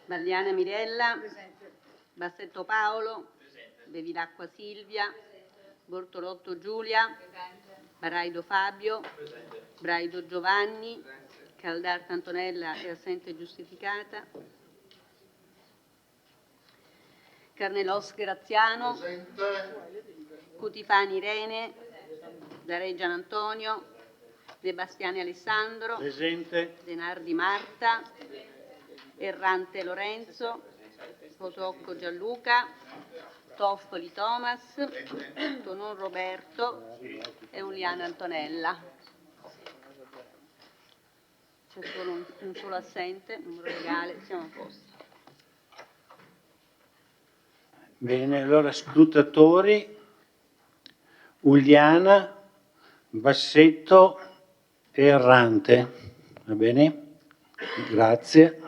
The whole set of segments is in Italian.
Barliana Mirella, Bassetto Paolo, Bevilacqua Silvia, Bortolotto Giulia, Baraido Fabio, Braido Giovanni, Caldarta Antonella è assente giustificata, Carnelos Graziano, Cutifani Irene, Dareggian Antonio, De Bastiani Alessandro, Presente. Denardi Marta, Errante Lorenzo, Potocco Gianluca, Toffoli Thomas, Tonon Roberto e Uliana Antonella. C'è solo un solo assente, numero legale, siamo a posto. Bene, allora scrutatori: Uliana, Bassetto e Errante. Va bene? Grazie.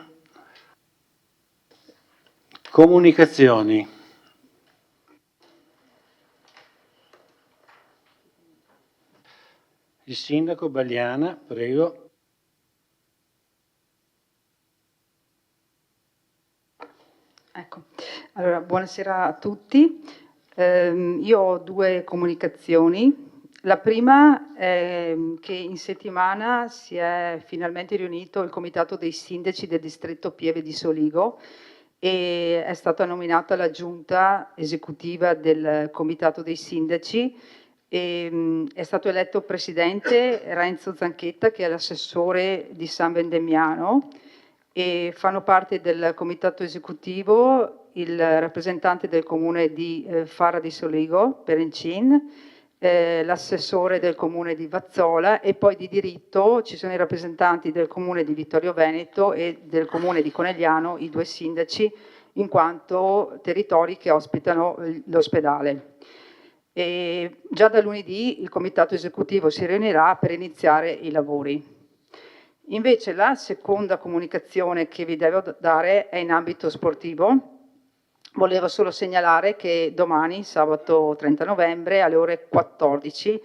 Comunicazioni. Il sindaco Barliana, prego. Ecco, allora buonasera a tutti. Io ho due comunicazioni. La prima è che in settimana si è finalmente riunito il comitato dei sindaci del distretto Pieve di Soligo e è stata nominata la giunta esecutiva del comitato dei sindaci e è stato eletto presidente Renzo Zanchetta, che è l'assessore di San Vendemiano, e fanno parte del comitato esecutivo il rappresentante del comune di Fara di Soligo, Perencin, l'assessore del comune di Vazzola e poi di diritto ci sono i rappresentanti del comune di Vittorio Veneto e del comune di Conegliano, i due sindaci, in quanto territori che ospitano l'ospedale. E già da lunedì il comitato esecutivo si riunirà per iniziare i lavori. Invece la seconda comunicazione che vi devo dare è in ambito sportivo. Volevo solo segnalare che domani, sabato 30 novembre, alle ore 14,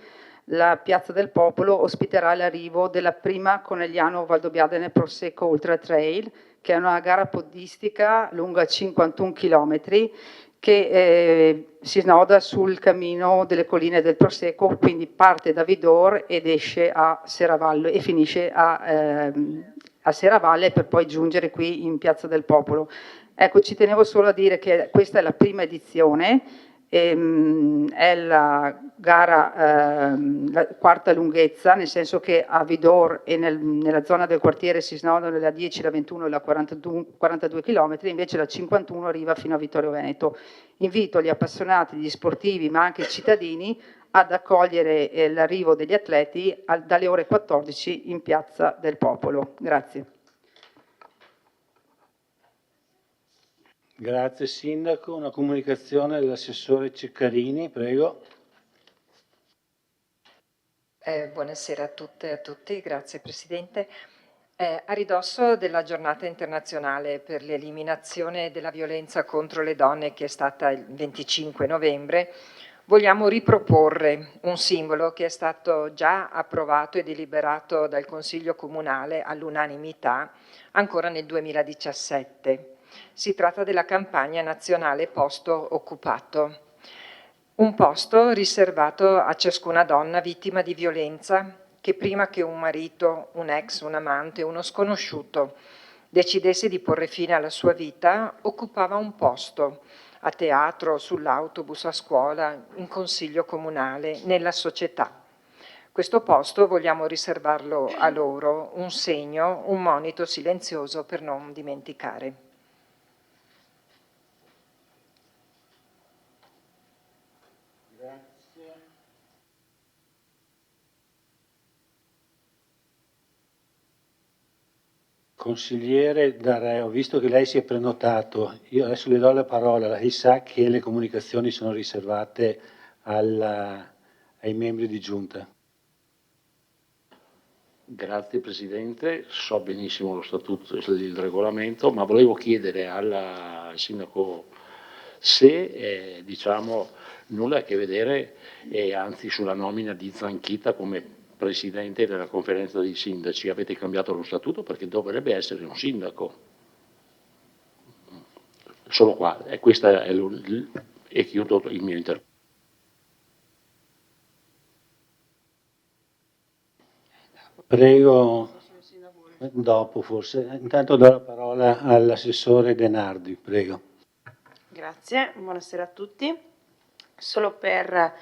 la Piazza del Popolo ospiterà l'arrivo della prima Conegliano Valdobbiadene Prosecco Ultra Trail, che è una gara podistica lunga 51 chilometri che si snoda sul cammino delle colline del Prosecco, quindi parte da Vidor ed esce a Serravalle e finisce a Serravalle per poi giungere qui in Piazza del Popolo. Ecco, ci tenevo solo a dire che questa è la prima edizione, è la gara, la quarta lunghezza, nel senso che a Vidor e nella zona del quartiere si snodano la 10, la 21 e la 42 km, invece la 51 arriva fino a Vittorio Veneto. Invito gli appassionati, gli sportivi, ma anche i cittadini ad accogliere l'arrivo degli atleti dalle ore 14 in Piazza del Popolo. Grazie. Grazie Sindaco. Una comunicazione dell'assessore Ceccarini, prego. Buonasera a tutte e a tutti, grazie Presidente. A ridosso della giornata internazionale per l'eliminazione della violenza contro le donne, che è stata il 25 novembre, vogliamo riproporre un simbolo che è stato già approvato e deliberato dal Consiglio Comunale all'unanimità ancora nel 2017. Si tratta della campagna nazionale Posto Occupato. Un posto riservato a ciascuna donna vittima di violenza che prima che un marito, un ex, un amante, uno sconosciuto decidesse di porre fine alla sua vita, occupava un posto a teatro, sull'autobus, a scuola, in consiglio comunale, nella società. Questo posto vogliamo riservarlo a loro, un segno, un monito silenzioso per non dimenticare. Consigliere D'Arè, ho visto che lei si è prenotato, io adesso le do la parola, lei sa che le comunicazioni sono riservate ai membri di giunta. Grazie Presidente, so benissimo lo statuto, il regolamento, ma volevo chiedere al Sindaco se diciamo, nulla a che vedere, anzi sulla nomina di Zanchetta come Presidente della conferenza dei sindaci, avete cambiato lo statuto perché dovrebbe essere un sindaco, Sono qua, e questa è e chiudo il mio intervento. Prego, dopo forse. Intanto do la parola all'assessore Denardi, prego. Grazie, buonasera a tutti. Solo per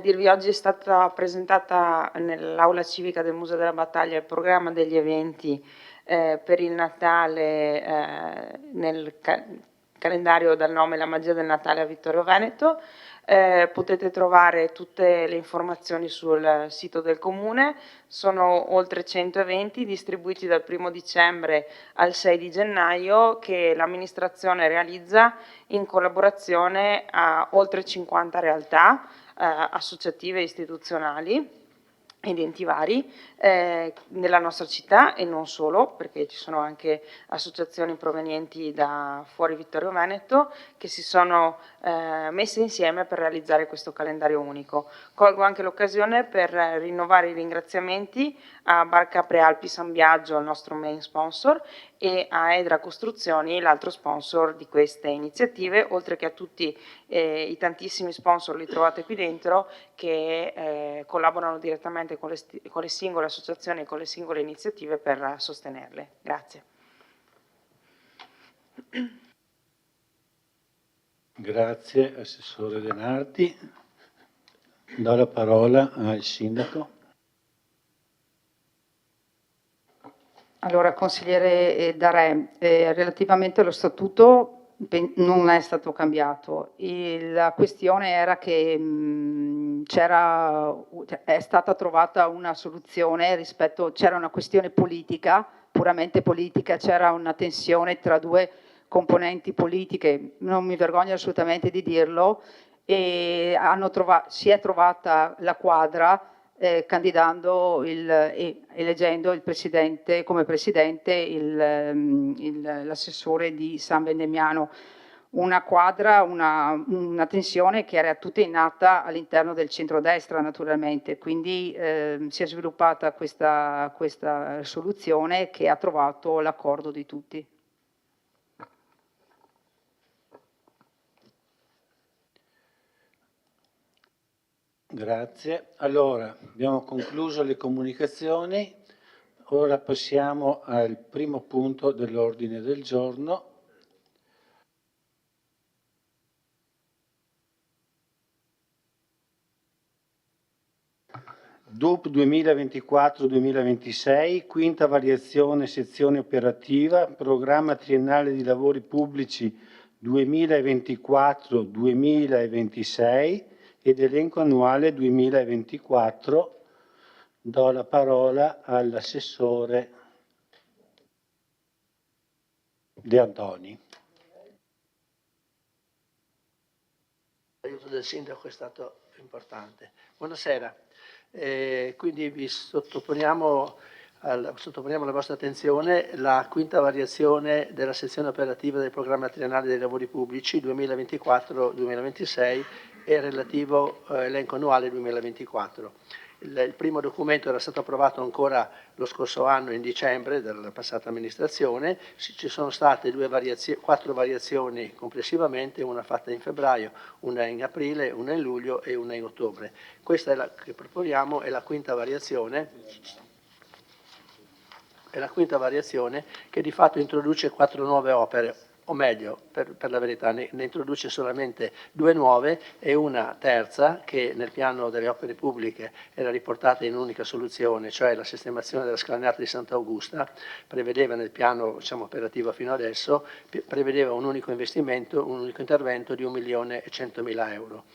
dirvi, oggi è stata presentata nell'aula civica del Museo della Battaglia il programma degli eventi per il Natale nel calendario dal nome La magia del Natale a Vittorio Veneto. Potete trovare tutte le informazioni sul sito del Comune, sono oltre 100 eventi distribuiti dal 1° dicembre al 6 di gennaio che l'amministrazione realizza in collaborazione a oltre 50 realtà associative e istituzionali ed enti vari nella nostra città e non solo, perché ci sono anche associazioni provenienti da fuori Vittorio Veneto che si sono messe insieme per realizzare questo calendario unico. Colgo anche l'occasione per rinnovare i ringraziamenti a Barca Prealpi San Biagio, il nostro main sponsor, e a Edra Costruzioni, l'altro sponsor di queste iniziative, oltre che a tutti i tantissimi sponsor, li trovate qui dentro, che collaborano direttamente con le singole associazioni e con le singole iniziative per sostenerle. Grazie. Grazie, assessore Denardi. Do la parola al sindaco. Allora, consigliere Darè, relativamente allo statuto non è stato cambiato. La questione era che è stata trovata una soluzione c'era una questione politica, puramente politica, c'era una tensione tra due componenti politiche, non mi vergogno assolutamente di dirlo, e si è trovata la quadra candidando e eleggendo il presidente, come presidente l'assessore di San Vendemiano. Una quadra, una tensione che era tutta innata all'interno del centrodestra naturalmente, quindi si è sviluppata questa soluzione che ha trovato l'accordo di tutti. Grazie. Allora, abbiamo concluso le comunicazioni. Ora passiamo al primo punto dell'ordine del giorno. DUP 2024-2026, quinta variazione, sezione operativa, programma triennale di lavori pubblici 2024-2026 ed elenco annuale 2024. Do la parola all'assessore De Antoni. L'aiuto del sindaco è stato importante. Buonasera. Quindi vi sottoponiamo alla vostra attenzione la quinta variazione della sezione operativa del programma triennale dei lavori pubblici 2024-2026 e relativo elenco annuale 2024. Il primo documento era stato approvato ancora lo scorso anno in dicembre dalla passata amministrazione, ci sono state 4 variazioni complessivamente, una fatta in febbraio, una in aprile, una in luglio e una in ottobre. Questa è la che proponiamo, è la quinta variazione. È la quinta variazione che di fatto introduce 4 nuove opere, o meglio, per la verità, ne introduce solamente 2 nuove e una terza che nel piano delle opere pubbliche era riportata in un'unica soluzione, cioè la sistemazione della scalinata di Sant'Augusta, prevedeva nel piano operativo fino adesso, prevedeva un unico investimento, un unico intervento di 1.100.000 euro.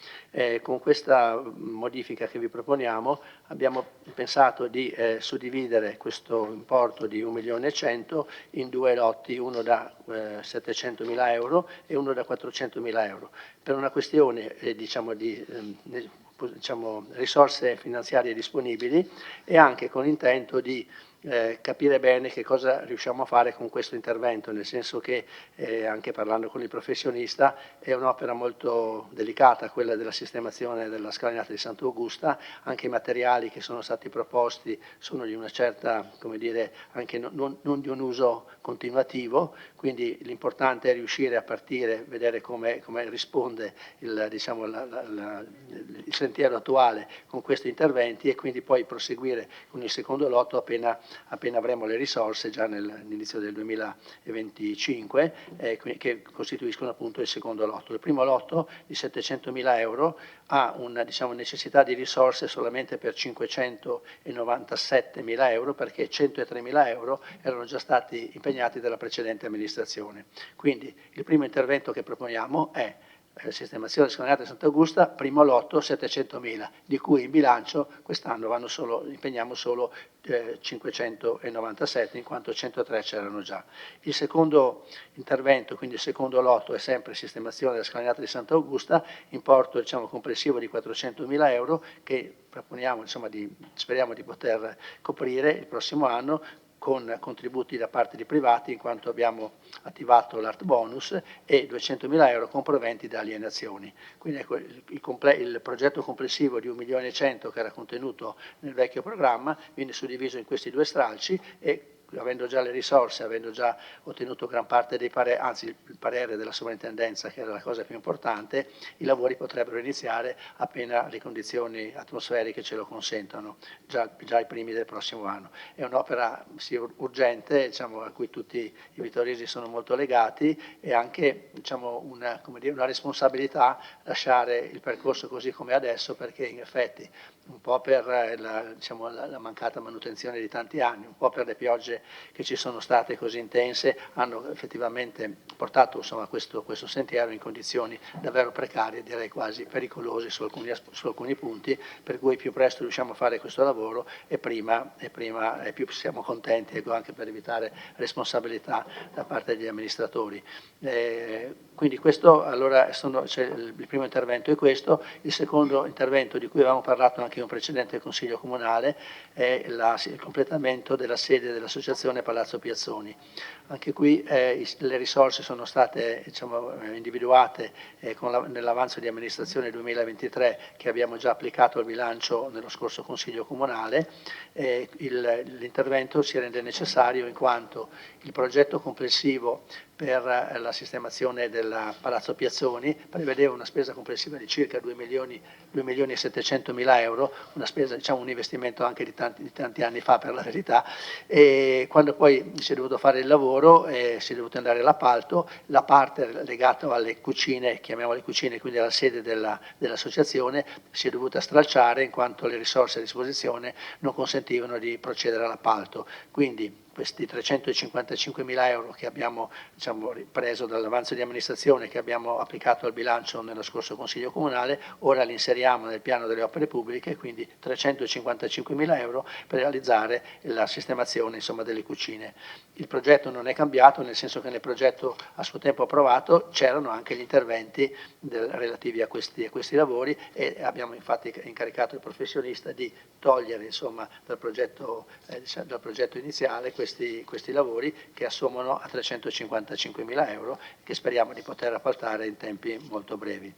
Con questa modifica che vi proponiamo abbiamo pensato di suddividere questo importo di 1.100.000 in 2 lotti, uno da 700.000 euro e uno da 400.000 euro, per una questione di risorse finanziarie disponibili e anche con l'intento di capire bene che cosa riusciamo a fare con questo intervento, nel senso che anche parlando con il professionista è un'opera molto delicata quella della sistemazione della scalinata di Sant'Augusta, anche i materiali che sono stati proposti sono di una certa, come dire, anche non di un uso continuativo, quindi l'importante è riuscire a partire, vedere come risponde il sentiero attuale con questi interventi e quindi poi proseguire con il secondo lotto appena avremo le risorse già nell'inizio del 2025 che costituiscono appunto il secondo lotto. Il primo lotto di 700.000 euro ha una necessità di risorse solamente per 597.000 euro perché 103.000 euro erano già stati impegnati dalla precedente amministrazione. Quindi il primo intervento che proponiamo è sistemazione scalinata di Sant'Augusta, primo lotto 700.000, di cui in bilancio quest'anno impegniamo solo 597, in quanto 103 c'erano già. Il secondo intervento, quindi il secondo lotto, è sempre sistemazione della scalinata di Sant'Augusta, importo complessivo di 400.000 euro che proponiamo, speriamo di poter coprire il prossimo anno con contributi da parte di privati in quanto abbiamo attivato l'art bonus e 200.000 euro con proventi da alienazioni. Quindi ecco, il progetto complessivo di 1.100.000 che era contenuto nel vecchio programma viene suddiviso in questi due stralci e avendo già le risorse, avendo già ottenuto gran parte dei pareri, anzi il parere della sovrintendenza che era la cosa più importante, i lavori potrebbero iniziare appena le condizioni atmosferiche ce lo consentano, già ai primi del prossimo anno. È un'opera urgente, a cui tutti i vittoriesi sono molto legati e anche una responsabilità lasciare il percorso così come è adesso perché in effetti un po' per la mancata manutenzione di tanti anni, un po' per le piogge che ci sono state così intense, hanno effettivamente portato questo sentiero in condizioni davvero precarie, direi quasi pericolose su alcuni punti, per cui più presto riusciamo a fare questo lavoro e prima più siamo contenti, anche per evitare responsabilità da parte degli amministratori. Quindi questo allora il primo intervento è questo, il secondo intervento di cui avevamo parlato anche in un precedente Consiglio Comunale è il completamento della sede dell'Associazione Palazzo Piazzoni. Anche qui le risorse sono state individuate nell'avanzo di amministrazione 2023 che abbiamo già applicato al bilancio nello scorso Consiglio Comunale. L'intervento si rende necessario in quanto il progetto complessivo per la sistemazione del Palazzo Piazzoni prevedeva una spesa complessiva di circa 2.700.000 euro, una spesa, un investimento anche di tanti anni fa per la verità, e quando poi si è dovuto fare il lavoro si è dovuto andare all'appalto, la parte legata alle cucine, chiamiamole cucine, quindi alla sede dell'associazione, si è dovuta stralciare in quanto le risorse a disposizione non consentivano di procedere all'appalto. Quindi questi 355.000 euro che abbiamo preso dall'avanzo di amministrazione che abbiamo applicato al bilancio nello scorso Consiglio Comunale, ora li inseriamo nel piano delle opere pubbliche, quindi 355.000 euro per realizzare la sistemazione delle cucine. Il progetto non è cambiato, nel senso che nel progetto a suo tempo approvato c'erano anche gli interventi relativi a questi lavori e abbiamo infatti incaricato il professionista di togliere dal progetto iniziale questi lavori che assommano a 355.000 euro che speriamo di poter appaltare in tempi molto brevi.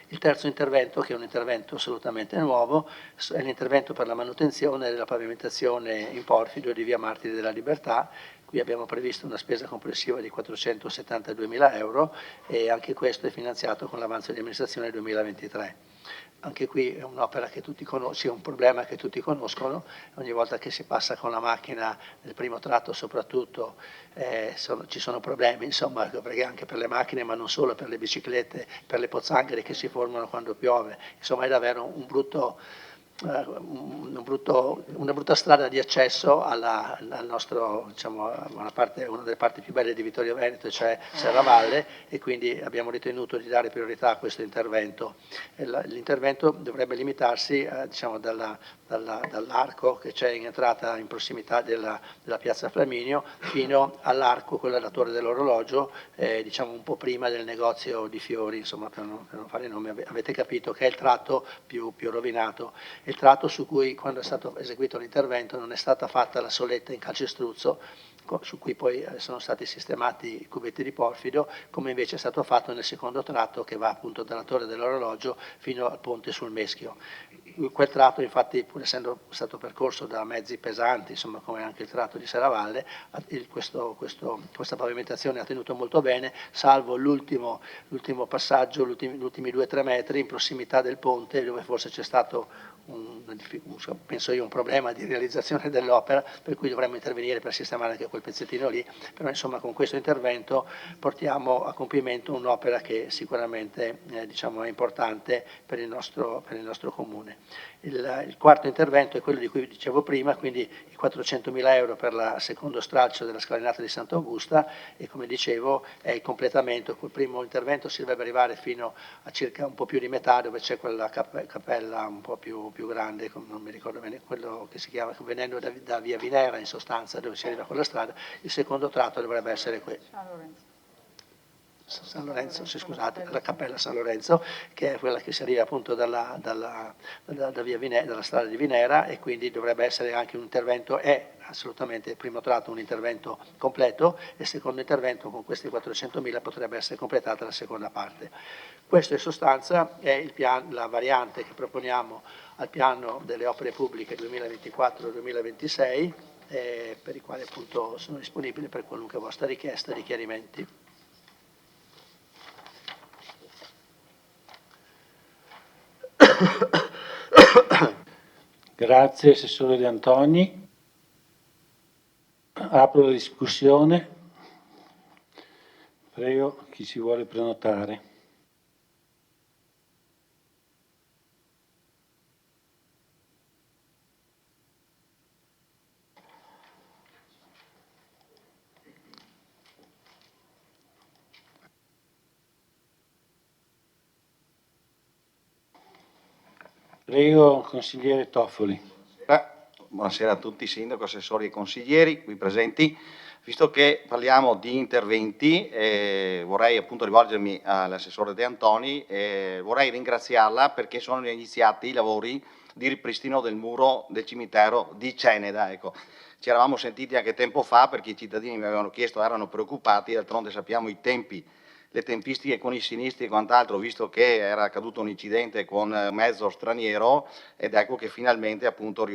Il terzo intervento, che è un intervento assolutamente nuovo, è l'intervento per la manutenzione della pavimentazione in porfido di via Martiri della Libertà. Qui abbiamo previsto una spesa complessiva di 472.000 euro e anche questo è finanziato con l'avanzo di amministrazione 2023. Anche qui è un'opera che tutti conoscono, un problema che tutti conoscono, ogni volta che si passa con la macchina nel primo tratto soprattutto ci sono problemi, perché anche per le macchine ma non solo, per le biciclette, per le pozzanghere che si formano quando piove, è davvero una brutta strada di accesso al nostro, una delle parti più belle di Vittorio Veneto, cioè Serravalle, e quindi abbiamo ritenuto di dare priorità a questo intervento. L'intervento dovrebbe limitarsi dall'arco che c'è in entrata in prossimità della piazza Flaminio fino all'arco, quello della Torre dell'Orologio, un po' prima del negozio di fiori, per non fare nomi, avete capito che è il tratto più rovinato. il tratto su cui, quando è stato eseguito l'intervento, non è stata fatta la soletta in calcestruzzo, su cui poi sono stati sistemati i cubetti di porfido, come invece è stato fatto nel secondo tratto che va appunto dalla torre dell'orologio fino al ponte sul Meschio. Quel tratto, infatti, pur essendo stato percorso da mezzi pesanti, insomma, come anche il tratto di Serravalle, questa pavimentazione ha tenuto molto bene, salvo l'ultimo passaggio, gli ultimi 2-3 metri in prossimità del ponte, dove forse c'è stato penso io un problema di realizzazione dell'opera, per cui dovremmo intervenire per sistemare anche quel pezzettino lì, però insomma con questo intervento portiamo a compimento un'opera che sicuramente diciamo, è importante per il nostro comune. Il quarto intervento è quello di cui dicevo prima, quindi i 400.000 euro per il secondo stralcio della scalinata di Sant'Augusta, e come dicevo è il completamento. Quel primo intervento si dovrebbe arrivare fino a circa un po' più di metà, dove c'è quella cappella un po' più grande, non mi ricordo bene, quello che si chiama, venendo da via Vinera in sostanza, dove si arriva con la strada. Il secondo tratto dovrebbe essere quello. San Lorenzo, sì, scusate, la cappella San Lorenzo, che è quella che si arriva appunto dalla strada di Vinera, e quindi dovrebbe essere anche un intervento, è assolutamente il primo tratto un intervento completo, e il secondo intervento con questi 400.000 potrebbe essere completata la seconda parte. Questo in sostanza è la variante che proponiamo al piano delle opere pubbliche 2024-2026, per i quali appunto sono disponibili per qualunque vostra richiesta di chiarimenti. Grazie Assessore De Antoni. Apro la discussione. Prego chi si vuole prenotare. Prego, consigliere Toffoli. Buonasera a tutti, sindaco, assessori e consiglieri qui presenti. Visto che parliamo di interventi, vorrei appunto rivolgermi all'assessore De Antoni, vorrei ringraziarla perché sono iniziati i lavori di ripristino del muro del cimitero di Ceneda. Ecco. Ci eravamo sentiti anche tempo fa perché i cittadini mi avevano chiesto, erano preoccupati, d'altronde sappiamo i tempi, le tempistiche con i sinistri e quant'altro, visto che era accaduto un incidente con mezzo straniero, ed ecco che finalmente appunto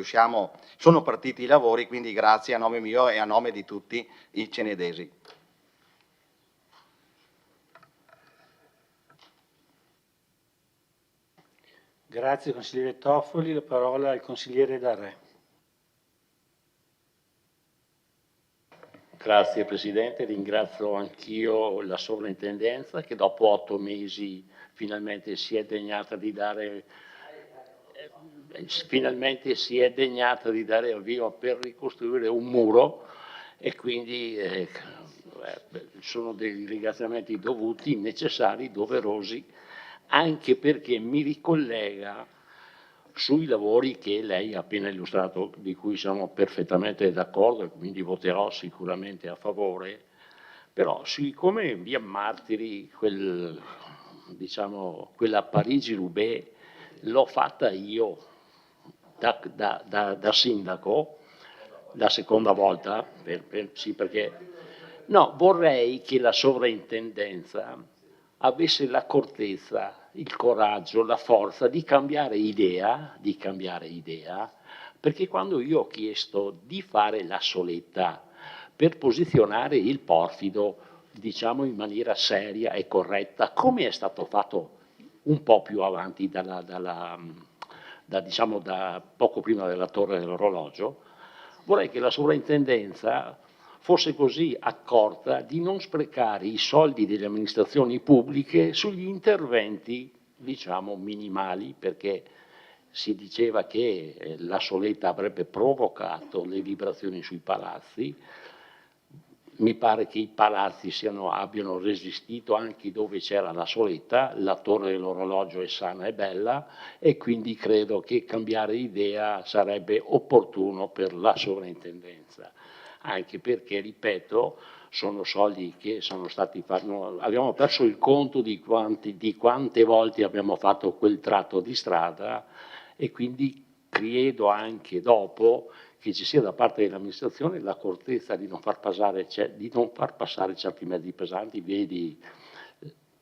sono partiti i lavori, quindi grazie a nome mio e a nome di tutti i cenedesi. Grazie consigliere Toffoli, la parola al consigliere Darrè. Grazie Presidente, ringrazio anch'io la sovrintendenza che dopo 8 mesi finalmente si è degnata di dare avvio per ricostruire un muro, e quindi sono dei ringraziamenti dovuti, necessari, doverosi, anche perché mi ricollega sui lavori che lei ha appena illustrato, di cui siamo perfettamente d'accordo e quindi voterò sicuramente a favore, però siccome in via Martiri quella Parigi-Roubaix l'ho fatta io da sindaco, la seconda volta, vorrei che la sovrintendenza avesse l'accortezza, il coraggio, la forza di cambiare idea, perché quando io ho chiesto di fare la soletta per posizionare il porfido, diciamo in maniera seria e corretta, come è stato fatto un po' più avanti da poco prima della torre dell'orologio, vorrei che la sovrintendenza fosse così accorta di non sprecare i soldi delle amministrazioni pubbliche sugli interventi, diciamo, minimali, perché si diceva che la soletta avrebbe provocato le vibrazioni sui palazzi. Mi pare che i palazzi abbiano resistito anche dove c'era la soletta, la torre dell'orologio è sana e bella, e quindi credo che cambiare idea sarebbe opportuno per la sovrintendenza. Anche perché, ripeto, sono soldi che sono stati fatti, abbiamo perso il conto di quante volte abbiamo fatto quel tratto di strada, e quindi credo anche dopo che ci sia da parte dell'amministrazione l'accortezza di non far passare certi mezzi pesanti, vedi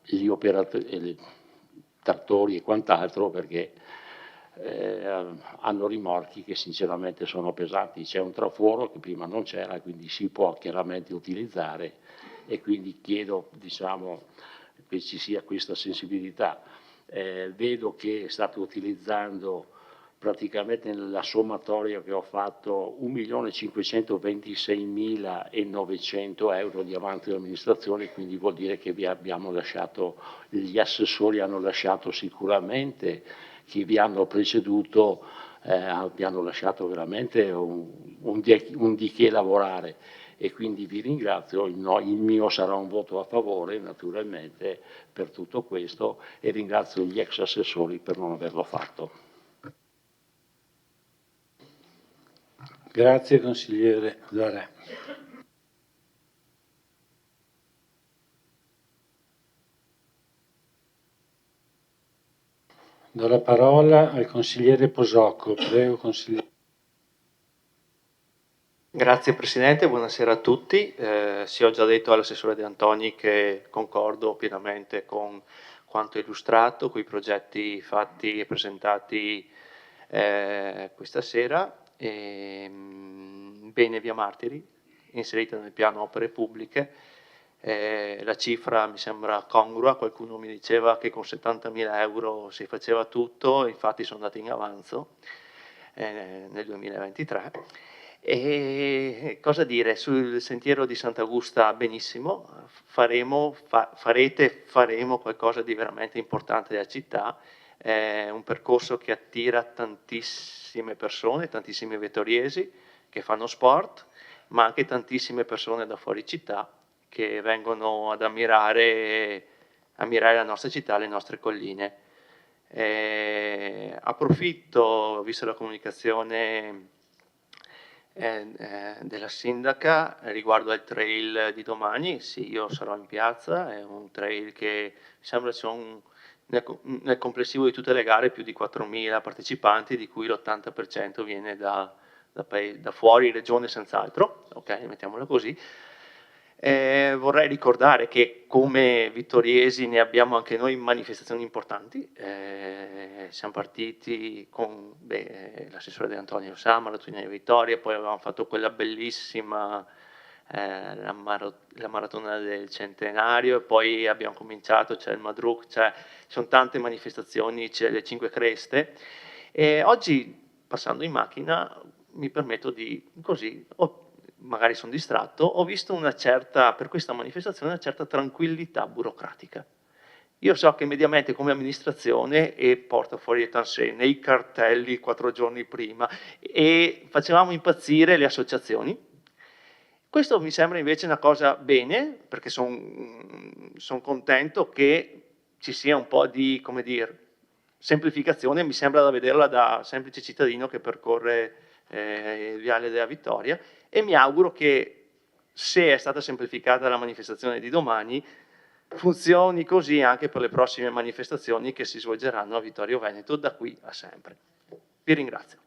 gli operatori, trattori e quant'altro, perché hanno rimorchi che sinceramente sono pesanti. C'è un traforo che prima non c'era, quindi si può chiaramente utilizzare, e quindi chiedo, diciamo, che ci sia questa sensibilità. Vedo che state utilizzando praticamente nella sommatoria che ho fatto 1.526.900 euro di avanti dell'amministrazione, quindi vuol dire che vi abbiamo lasciato, gli assessori hanno lasciato sicuramente, chi vi hanno preceduto vi hanno lasciato veramente un di che lavorare, e quindi vi ringrazio. Il mio sarà un voto a favore naturalmente per tutto questo, e ringrazio gli ex assessori per non averlo fatto. Grazie consigliere Zarè. Do la parola al consigliere Posocco. Prego, consigliere. Grazie Presidente, buonasera a tutti. Sì, ho già detto all'assessore De Antoni che concordo pienamente con quanto illustrato, con i progetti fatti e presentati questa sera. Bene via Martiri, inserita nel piano opere pubbliche. La cifra mi sembra congrua, qualcuno mi diceva che con 70.000 euro si faceva tutto, infatti sono andati in avanzo nel 2023. E cosa dire, sul sentiero di Sant'Augusta benissimo, faremo qualcosa di veramente importante della città, è un percorso che attira tantissime persone, tantissimi vettoriesi che fanno sport, ma anche tantissime persone da fuori città che vengono ad ammirare la nostra città, le nostre colline. Approfitto, visto la comunicazione della sindaca riguardo al trail di domani. Sì, io sarò in piazza, è un trail che mi sembra nel complessivo di tutte le gare più di 4.000 partecipanti, di cui l'80% viene da fuori regione senz'altro, ok, mettiamola così. Vorrei ricordare che come vittoriesi ne abbiamo anche noi manifestazioni importanti. Siamo partiti con l'assessore De Antonio sa, Maratona di Vittoria, poi avevamo fatto quella bellissima la maratona del centenario, e poi abbiamo cominciato, c'è il Madruk, ci sono tante manifestazioni, c'è le Cinque Creste, e oggi passando in macchina mi permetto di, così, magari sono distratto, ho visto per questa manifestazione una certa tranquillità burocratica. Io so che mediamente come amministrazione, e porta fuori le tansenne, i cartelli 4 giorni prima, e facevamo impazzire le associazioni. Questo mi sembra invece una cosa bene, perché sono contento che ci sia un po' di, come dire, semplificazione, mi sembra da vederla da semplice cittadino che percorre il Viale della Vittoria, e mi auguro che, se è stata semplificata la manifestazione di domani, funzioni così anche per le prossime manifestazioni che si svolgeranno a Vittorio Veneto da qui a sempre. Vi ringrazio.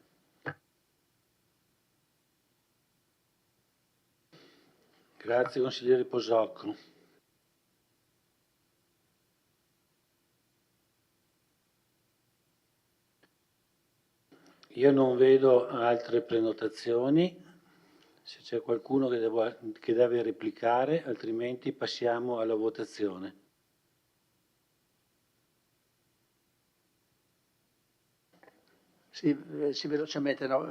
Grazie consigliere Posocco. Io non vedo altre prenotazioni. Se c'è qualcuno che deve replicare, altrimenti passiamo alla votazione. Sì, velocemente, no?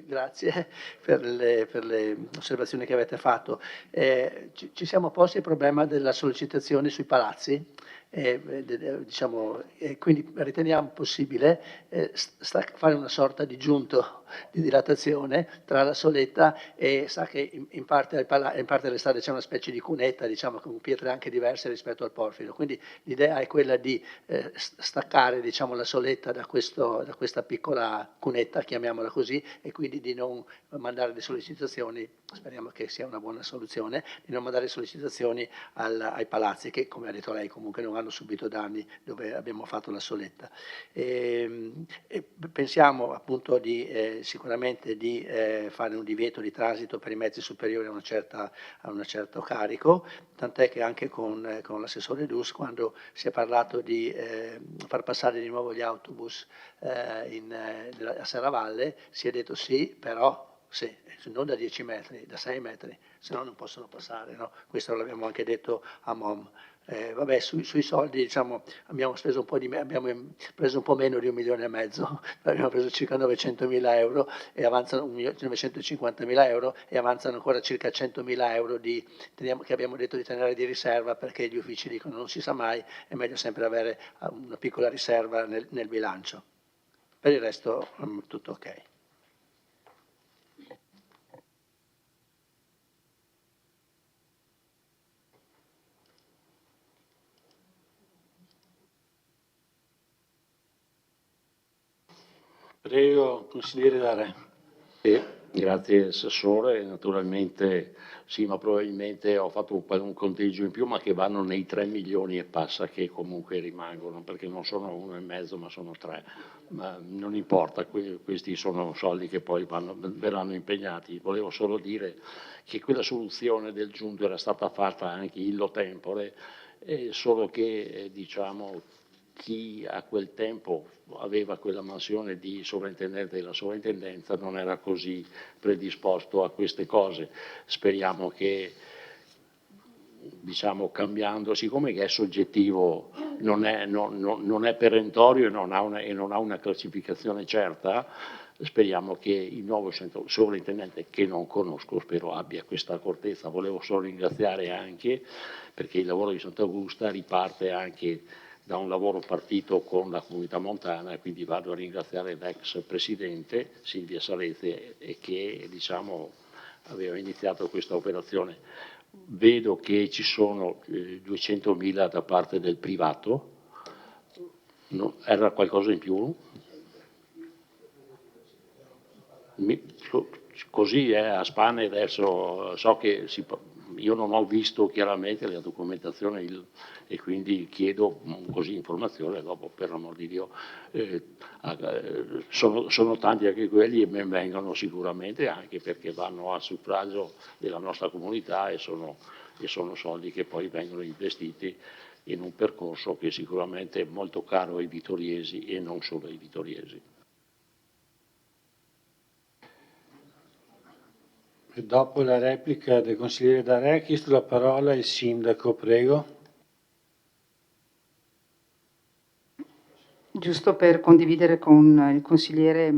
Grazie per le osservazioni che avete fatto. Ci siamo posti il problema della sollecitazione sui palazzi, diciamo, quindi riteniamo possibile fare una sorta di giunto di dilatazione tra la soletta, e sa che in parte delle strade c'è una specie di cunetta, diciamo, con pietre anche diverse rispetto al porfido, quindi l'idea è quella di staccare, diciamo, la soletta da questa piccola cunetta, chiamiamola così, e quindi di non mandare le sollecitazioni, speriamo che sia una buona soluzione, di non mandare sollecitazioni ai palazzi, che come ha detto lei comunque non hanno subito danni dove abbiamo fatto la soletta. E pensiamo appunto sicuramente di fare un divieto di transito per i mezzi superiori a un certo carico, tant'è che anche con l'assessore Dus, quando si è parlato di far passare di nuovo gli autobus a Serravalle, si è detto sì, però sì, non da 10 metri, da 6 metri, se no non possono passare, no? Questo l'abbiamo anche detto a MOM. Vabbè, sui soldi diciamo, abbiamo preso un po' meno di 1,5 milioni, abbiamo preso circa 900.000 euro e avanzano 950.000 euro e avanzano ancora circa 100.000 euro che abbiamo detto di tenere di riserva, perché gli uffici dicono non si sa mai, è meglio sempre avere una piccola riserva nel bilancio. Per il resto tutto ok. Prego, consigliere Dare. Grazie Assessore, naturalmente sì, ma probabilmente ho fatto un conteggio in più, ma che vanno nei 3 milioni e passa che comunque rimangono, perché non sono 1,5 ma sono 3, ma non importa, questi sono soldi che poi verranno impegnati. Volevo solo dire che quella soluzione del Giunto era stata fatta anche illo tempore, solo che diciamo chi a quel tempo aveva quella mansione di sovrintendente della sovrintendenza non era così predisposto a queste cose. Speriamo che, diciamo, cambiando, siccome che è soggettivo, non è perentorio e non ha una classificazione certa, speriamo che il nuovo sovrintendente, che non conosco, spero abbia questa accortezza. Volevo solo ringraziare anche perché il lavoro di Sant'Augusta riparte anche da un lavoro partito con la comunità montana, e quindi vado a ringraziare l'ex presidente Silvia Salese che diciamo, aveva iniziato questa operazione. Vedo che ci sono 200.000 da parte del privato, no, era qualcosa in più? Così è a spanne adesso, so che io non ho visto chiaramente la documentazione e quindi chiedo così informazione, dopo per l'amor di Dio sono tanti anche quelli e ben vengano sicuramente, anche perché vanno a suffragio della nostra comunità e sono soldi che poi vengono investiti in un percorso che sicuramente è molto caro ai vitoriesi e non solo ai vitoriesi. Dopo la replica del consigliere Dare, ha chiesto la parola il sindaco, prego. Giusto per condividere con il consigliere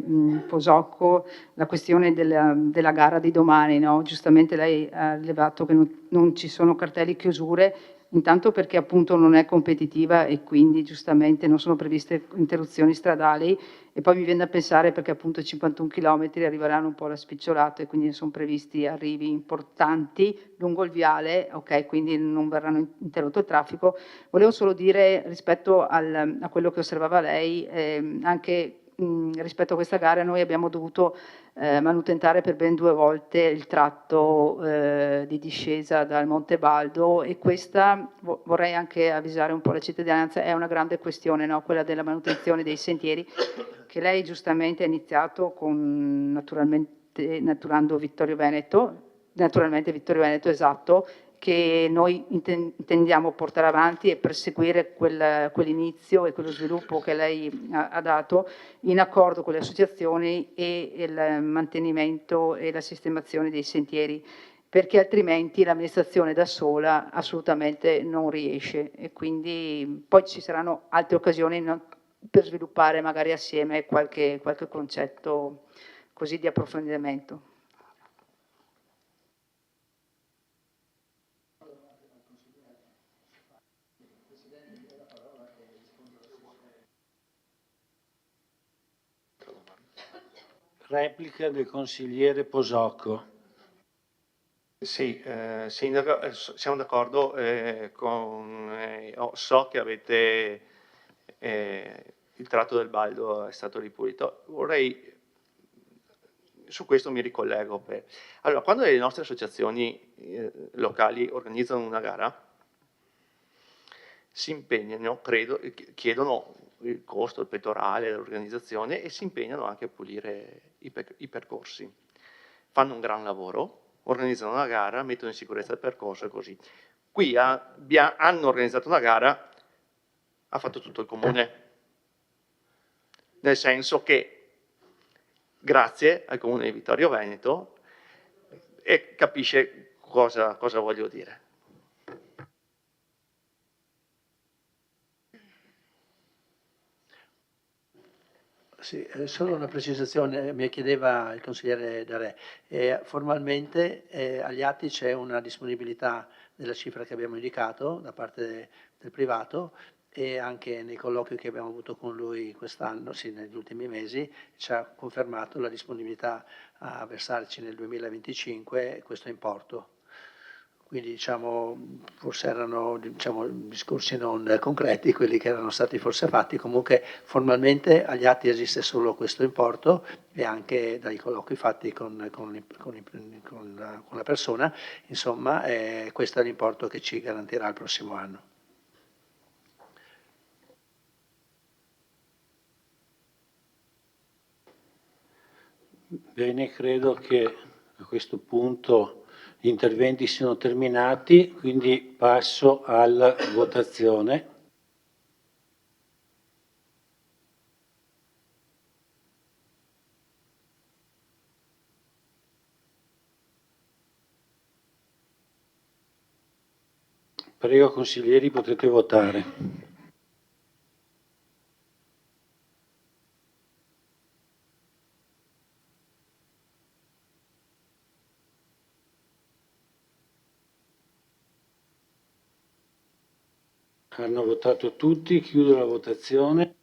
Posocco la questione della gara di domani, no? Giustamente lei ha rilevato che non ci sono cartelli chiusure, intanto perché appunto non è competitiva e quindi giustamente non sono previste interruzioni stradali, e poi mi viene da pensare perché appunto 51 km arriveranno un po' alla spicciolato e quindi sono previsti arrivi importanti lungo il viale, ok, quindi non verranno interrotto il traffico. Volevo solo dire rispetto a quello che osservava lei, anche rispetto a questa gara noi abbiamo dovuto manutentare per ben 2 volte il tratto di discesa dal Monte Baldo, e questa vorrei anche avvisare un po' la cittadinanza, è una grande questione, no? Quella della manutenzione dei sentieri, che lei giustamente ha iniziato con naturalmente Vittorio Veneto, esatto, che noi intendiamo portare avanti e perseguire quell'inizio e quello sviluppo che lei ha dato in accordo con le associazioni e il mantenimento e la sistemazione dei sentieri, perché altrimenti l'amministrazione da sola assolutamente non riesce, e quindi poi ci saranno altre occasioni per sviluppare magari assieme qualche concetto così di approfondimento. Replica del consigliere Posocco. Sì, Sindaco, siamo d'accordo so che avete il tratto del Baldo è stato ripulito. Su questo mi ricollego. Allora, quando le nostre associazioni locali organizzano una gara, si impegnano, credo, chiedono il costo, il pettorale, l'organizzazione e si impegnano anche a pulire i percorsi. Fanno un gran lavoro, organizzano una gara, mettono in sicurezza il percorso e così. Qui hanno organizzato una gara, ha fatto tutto il comune, nel senso che grazie al comune di Vittorio Veneto e capisce cosa voglio dire. Sì, solo una precisazione, mi chiedeva il consigliere Darè. Formalmente agli atti c'è una disponibilità della cifra che abbiamo indicato da parte del privato e anche nei colloqui che abbiamo avuto con lui quest'anno, sì, negli ultimi mesi, ci ha confermato la disponibilità a versarci nel 2025 questo importo. Quindi diciamo, forse erano discorsi non concreti quelli che erano stati forse fatti, comunque formalmente agli atti esiste solo questo importo e anche dai colloqui fatti con la persona, insomma questo è l'importo che ci garantirà il prossimo anno. Bene, credo che a questo punto gli interventi siano terminati, quindi passo alla votazione. Prego consiglieri, potete votare. Hanno votato tutti, chiudo la votazione.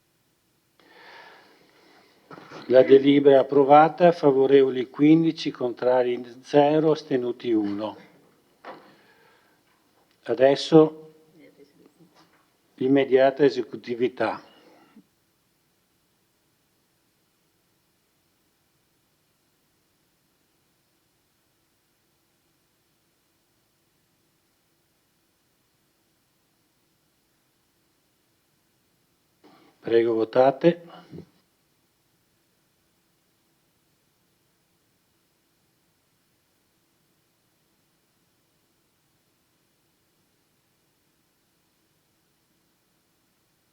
La delibera è approvata, favorevoli 15, contrari 0, astenuti 1. Adesso immediata esecutività. Prego, votate.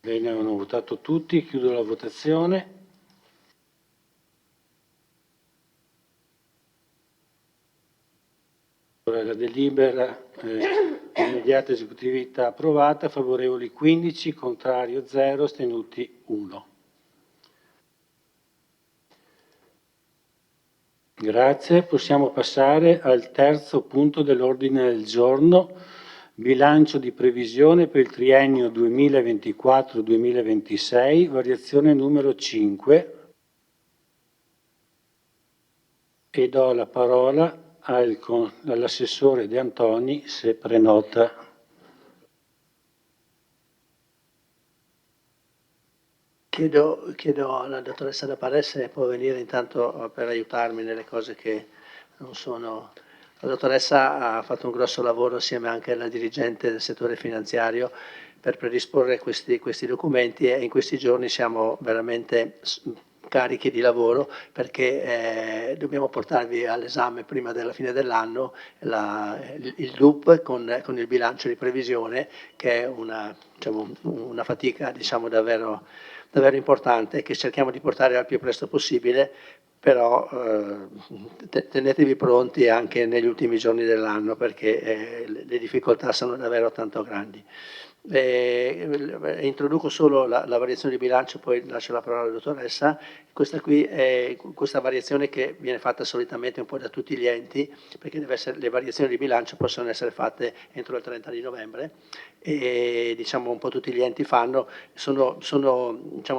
Bene, hanno votato tutti, chiudo la votazione. Ora la delibera immediata esecutività approvata, favorevoli 15, contrario 0, astenuti 1. Grazie, possiamo passare al terzo punto dell'ordine del giorno, bilancio di previsione per il triennio 2024-2026, variazione numero 5. E do la parola all'assessore De Antoni se prenota. Chiedo alla dottoressa Da Parè se può venire intanto per aiutarmi nelle cose che non sono. La dottoressa ha fatto un grosso lavoro assieme anche alla dirigente del settore finanziario per predisporre questi documenti e in questi giorni siamo veramente carichi di lavoro perché dobbiamo portarvi all'esame prima della fine dell'anno il DUP con il bilancio di previsione, che è una fatica davvero importante che cerchiamo di portare al più presto possibile, però tenetevi pronti anche negli ultimi giorni dell'anno perché le difficoltà sono davvero tanto grandi. Introduco solo la variazione di bilancio, poi lascio la parola alla dottoressa. Questa qui è questa variazione che viene fatta solitamente un po' da tutti gli enti, perché le variazioni di bilancio possono essere fatte entro il 30 di novembre e un po' tutti gli enti fanno, sono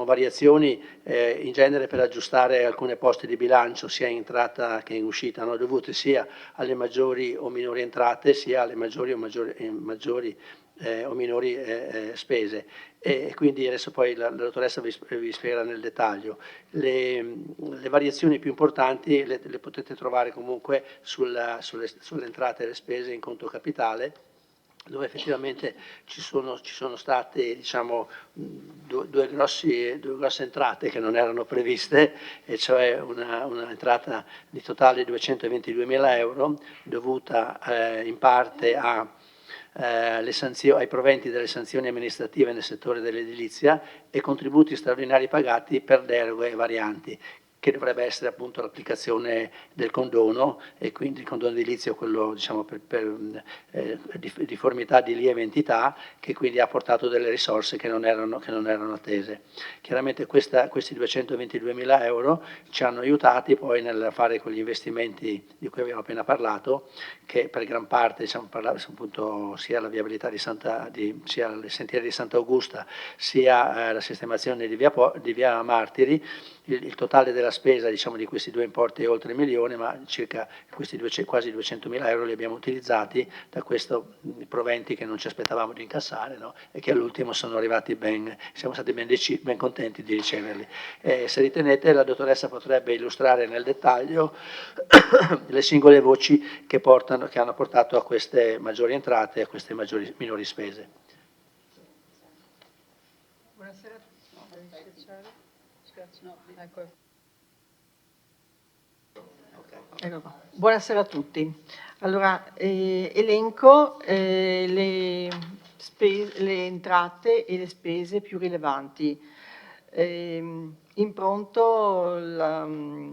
variazioni in genere per aggiustare alcune poste di bilancio sia in entrata che in uscita, dovute sia alle maggiori o minori entrate sia alle maggiori o minori spese. E quindi adesso poi la dottoressa vi spiegherà nel dettaglio. Le variazioni più importanti le potete trovare comunque sulle entrate e le spese in conto capitale, dove effettivamente ci sono state, diciamo, due grosse entrate che non erano previste, e cioè una entrata di totale 222.000 euro dovuta in parte ai proventi delle sanzioni amministrative nel settore dell'edilizia e contributi straordinari pagati per deroghe e varianti, che dovrebbe essere appunto l'applicazione del condono, e quindi il condono edilizio, quello diciamo per difformità di lieve entità, che quindi ha portato delle risorse che non erano attese. Chiaramente questi 222.000 euro ci hanno aiutati poi nel fare quegli investimenti di cui abbiamo appena parlato, che per gran parte appunto sia la viabilità sia il sentiero di Sant'Augusta, sia la sistemazione di via Martiri. Il totale della spesa, diciamo, di questi due importi è oltre 1 milione, ma circa questi quasi 200.000 euro li abbiamo utilizzati da questi proventi che non ci aspettavamo di incassare, no? E che all'ultimo siamo stati ben contenti di riceverli. Se ritenete, la dottoressa potrebbe illustrare nel dettaglio le singole voci che hanno portato a queste maggiori entrate e a queste minori spese. Buonasera. Ecco qua. Buonasera a tutti. Allora, elenco le entrate e le spese più rilevanti. Impronto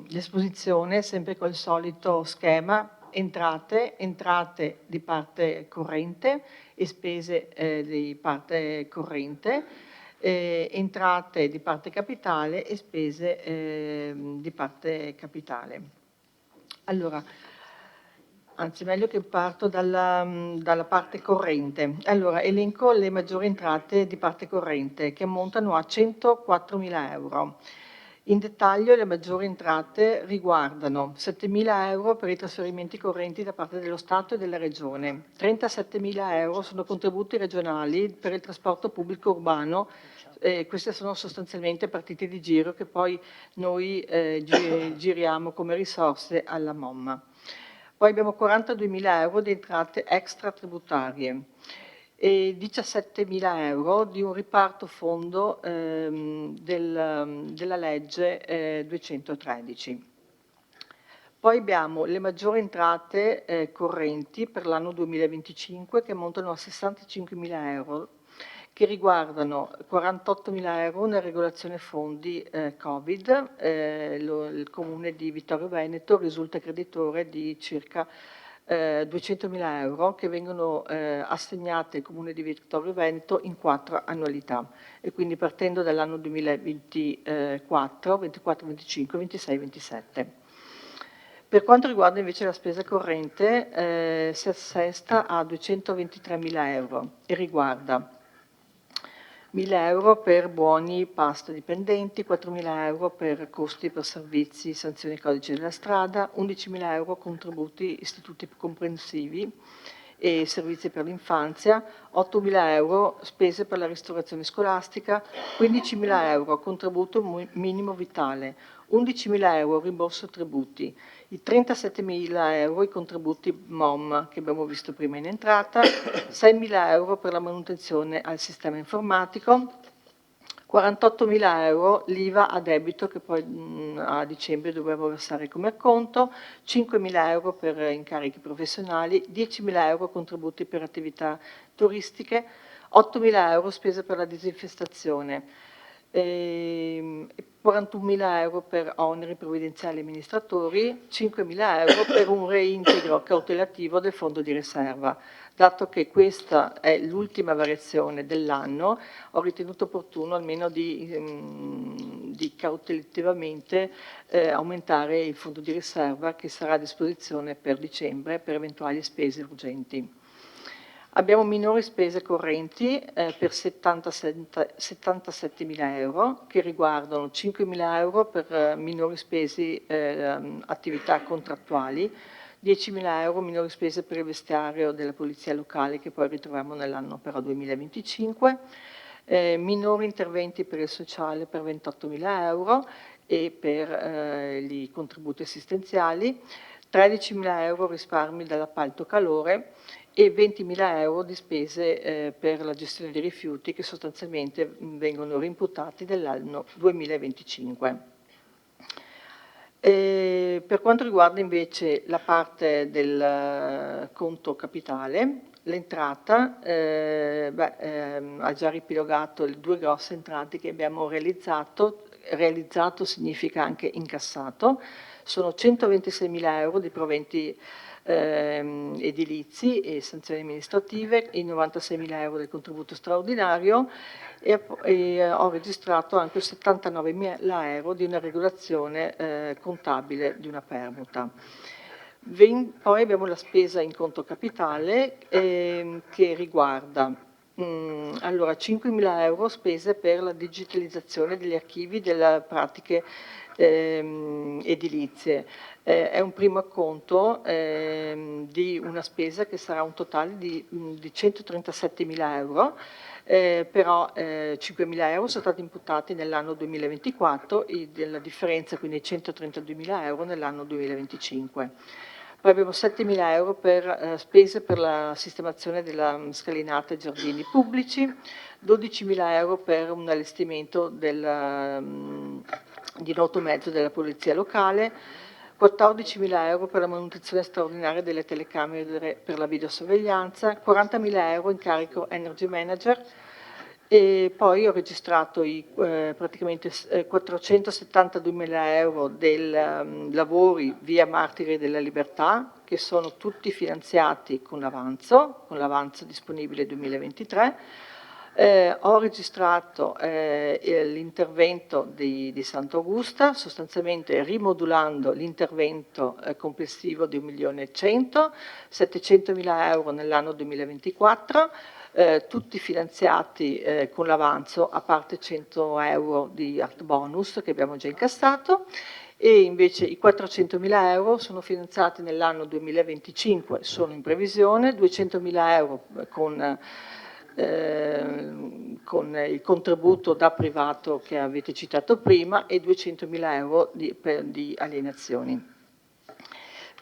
l'esposizione sempre col solito schema: entrate di parte corrente e spese di parte corrente. Entrate di parte capitale e spese di parte capitale. Allora, anzi meglio che parto dalla parte corrente. Allora, elenco le maggiori entrate di parte corrente, che ammontano a 104.000 euro. In dettaglio, le maggiori entrate riguardano 7.000 euro per i trasferimenti correnti da parte dello Stato e della Regione, 37.000 euro sono contributi regionali per il trasporto pubblico urbano. Queste sono sostanzialmente partite di giro che poi noi giriamo come risorse alla MOM. Poi abbiamo 42.000 euro di entrate extratributarie e 17.000 euro di un riparto fondo della legge 213. Poi abbiamo le maggiori entrate correnti per l'anno 2025, che ammontano a 65.000 euro, che riguardano 48.000 euro nella regolazione fondi Covid. Il Comune di Vittorio Veneto risulta creditore di circa 200.000 euro che vengono assegnate al Comune di Vittorio Veneto in 4 annualità, e quindi partendo dall'anno 2024, 24, 25, 26, 27. Per quanto riguarda invece la spesa corrente, si assesta a 223.000 euro e riguarda 1.000 euro per buoni pasto dipendenti, 4.000 euro per costi per servizi, sanzioni e codice della strada, 11.000 euro contributi istituti comprensivi e servizi per l'infanzia, 8.000 euro spese per la ristorazione scolastica, 15.000 euro contributo minimo vitale, 11.000 euro rimborso tributi, i 37.000 euro i contributi MOM che abbiamo visto prima in entrata, 6.000 euro per la manutenzione al sistema informatico, 48.000 euro l'IVA a debito che poi a dicembre dovremo versare come acconto, 5.000 euro per incarichi professionali, 10.000 euro contributi per attività turistiche, 8.000 euro spese per la disinfestazione, 41.000 euro per oneri previdenziali amministratori, 5.000 euro per un reintegro cautelativo del fondo di riserva. Dato che questa è l'ultima variazione dell'anno, ho ritenuto opportuno almeno di cautelativamente aumentare il fondo di riserva che sarà a disposizione per dicembre per eventuali spese urgenti. Abbiamo minori spese correnti per 77.000 euro che riguardano 5.000 euro per minori spese attività contrattuali, 10.000 euro minori spese per il vestiario della polizia locale che poi ritroviamo nell'anno però 2025, minori interventi per il sociale per 28.000 euro e per i contributi assistenziali, 13.000 euro risparmi dall'appalto calore e 20.000 euro di spese per la gestione dei rifiuti che sostanzialmente vengono rimputati dell'anno 2025. Per quanto riguarda invece la parte del conto capitale, l'entrata ha già riepilogato le due grosse entrate che abbiamo realizzato. Realizzato significa anche incassato, sono 126.000 euro di proventi edilizi e sanzioni amministrative, e 96.000 euro del contributo straordinario, e ho registrato anche 79.000 euro di una regolazione contabile di una permuta. Poi abbiamo la spesa in conto capitale che riguarda allora 5.000 euro spese per la digitalizzazione degli archivi delle pratiche edilizie. È un primo acconto di una spesa che sarà un totale di 137.000 euro, però 5.000 euro sono stati imputati nell'anno 2024 e della differenza, quindi 132.000 euro nell'anno 2025. Poi abbiamo 7.000 euro per spese per la sistemazione della scalinata e giardini pubblici, 12.000 euro per un allestimento di un automezzo della polizia locale, 14.000 euro per la manutenzione straordinaria delle telecamere per la videosorveglianza, 40.000 euro incarico Energy Manager, e poi ho registrato praticamente 472.000 euro dei lavori via Martiri della Libertà, che sono tutti finanziati con l'avanzo disponibile 2023. Ho registrato l'intervento di Sant'Augusta, sostanzialmente rimodulando l'intervento complessivo di 1.100.000, 700.000 euro nell'anno 2024, tutti finanziati con l'avanzo, a parte 100 euro di art bonus che abbiamo già incassato, e invece i 400.000 euro sono finanziati nell'anno 2025, sono in previsione, 200.000 euro con il contributo da privato che avete citato prima e 200.000 euro di alienazioni.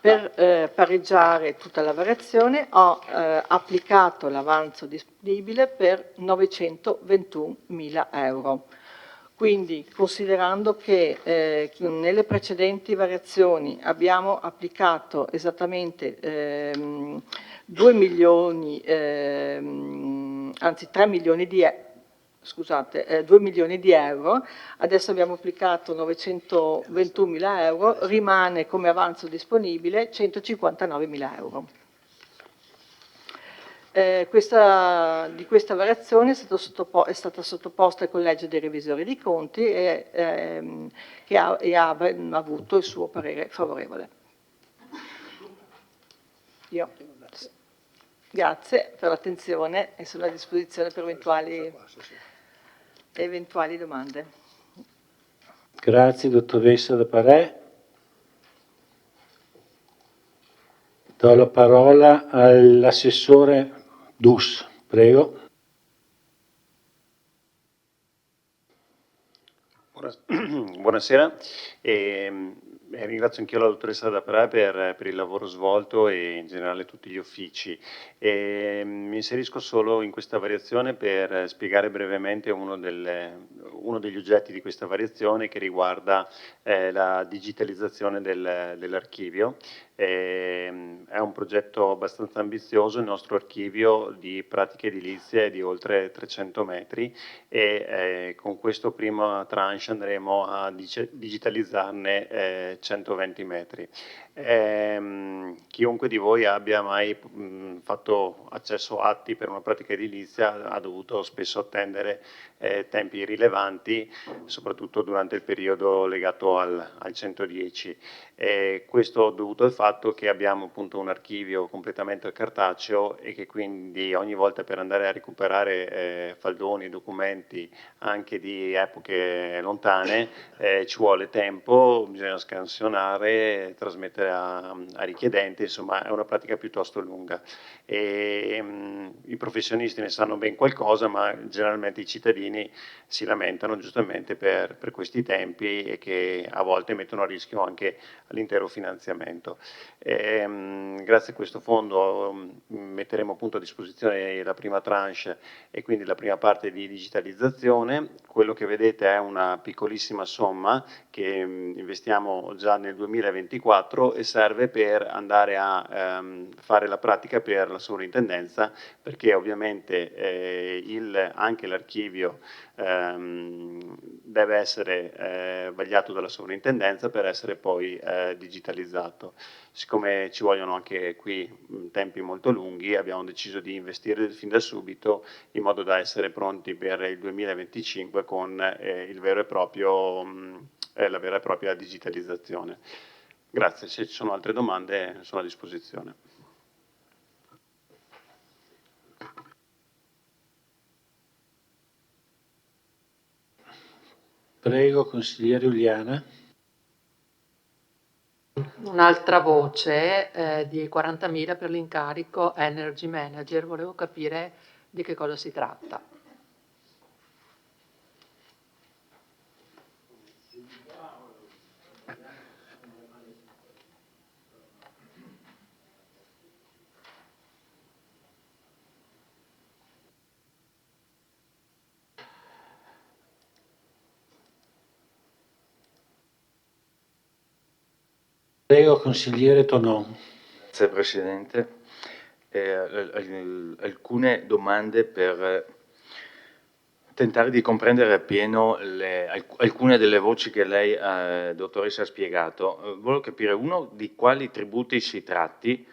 Per pareggiare tutta la variazione ho applicato l'avanzo disponibile per 921.000 euro. Quindi, considerando che nelle precedenti variazioni abbiamo applicato esattamente 2 milioni, anzi 3 milioni di euro, 2 milioni di euro, adesso abbiamo applicato 921.000 euro, rimane come avanzo disponibile 159.000 euro. Di questa variazione è stata sottoposta al Collegio dei Revisori dei Conti che ha avuto il suo parere favorevole. Grazie per l'attenzione e sono a disposizione per eventuali domande. Grazie, dottoressa De Parè. Do la parola all'assessore Dus, prego. Buonasera. Ringrazio anch'io la dottoressa De Parè per il lavoro svolto e in generale tutti gli uffici. Mi inserisco solo in questa variazione per spiegare brevemente uno degli oggetti di questa variazione, che riguarda la digitalizzazione dell'archivio. È un progetto abbastanza ambizioso. Il nostro archivio di pratiche edilizie è di oltre 300 metri e con questo prima tranche andremo a digitalizzarne 120 metri. Chiunque di voi abbia mai fatto accesso a atti per una pratica edilizia ha dovuto spesso attendere tempi rilevanti, soprattutto durante il periodo legato al 110. Questo dovuto al fatto che abbiamo appunto un archivio completamente cartaceo e che quindi ogni volta per andare a recuperare faldoni, documenti anche di epoche lontane ci vuole tempo, bisogna scansionare, trasmettere a richiedente, insomma è una pratica piuttosto lunga. I professionisti ne sanno ben qualcosa, ma generalmente i cittadini si lamentano giustamente per questi tempi e che a volte mettono a rischio anche l'intero finanziamento. Grazie a questo fondo metteremo appunto a disposizione la prima tranche e quindi la prima parte di digitalizzazione. Quello che vedete è una piccolissima somma che investiamo già nel 2024 e serve per andare a fare la pratica per la sovrintendenza, perché ovviamente anche l'archivio deve essere vagliato dalla sovrintendenza per essere poi digitalizzato. Siccome ci vogliono anche qui tempi molto lunghi, abbiamo deciso di investire fin da subito in modo da essere pronti per il 2025 con il vero e proprio, la vera e propria digitalizzazione. Grazie, se ci sono altre domande sono a disposizione. Prego, consigliere Uliana. Un'altra voce di 40.000 per l'incarico Energy Manager, volevo capire di che cosa si tratta. Prego, consigliere Tonon. Grazie Presidente. Alcune domande per tentare di comprendere appieno alcune delle voci che lei, dottoressa, ha spiegato. Volevo capire, uno, di quali tributi si tratti.